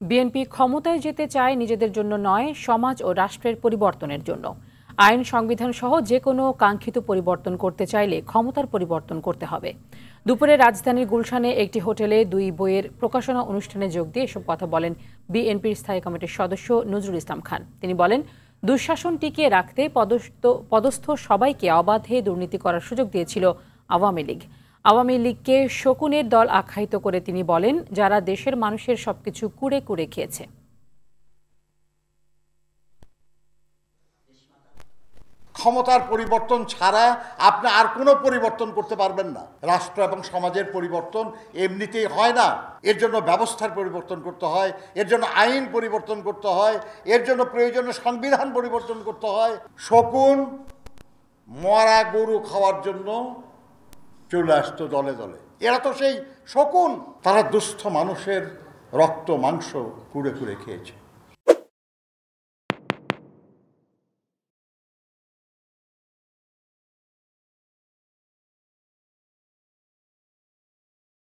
BNP ক্ষমতায় যেতে চায় নিজেদের জন্য নয়, সমাজ ও রাষ্ট্রের পরিবর্তনের জন্য। আইন সংবিধান সহ যে কোনো কাঙ্ক্ষিত পরিবর্তন করতে চাইলে ক্ষমতার পরিবর্তন করতে হবে। দুপুরে রাজধানীর গুলশানে একটি হোটেলে 2 বইয়ের প্রকাশনা অনুষ্ঠানে যোগ দিয়ে এসব কথা বলেন বিএনপির স্থায়ী কমিটির সদস্য নজরুল ইসলাম খান। তিনি বলেন, দুঃশাসন টিকিয়ে রাখতে পদস্থ সবাইকে অবাধে দুর্নীতি করার সুযোগ দিয়েছিল আওয়ামী লীগ। আওয়ামী লীগকে শকুনের দল আখ্যায়িত করে তিনি বলেন, যারা দেশের মানুষের সবকিছু কুড়ে কুড়ে খেয়েছে। ক্ষমতার পরিবর্তন ছাড়া আপনি আর কোনো পরিবর্তন করতে পারবেন না। রাষ্ট্র এবং সমাজের পরিবর্তন এমনিতেই হয় না, এর জন্য ব্যবস্থার পরিবর্তন করতে হয়, এর জন্য আইন পরিবর্তন করতে হয়, এর জন্য প্রয়োজনীয় সংবিধান পরিবর্তন করতে হয়। শকুন মরা গরু খাওয়ার জন্য চলে আসতো দলে দলে। এরা তো সেই শকুন, তারা দুস্থ মানুষের রক্ত মাংস কুড়ে কুড়ে খেয়েছে।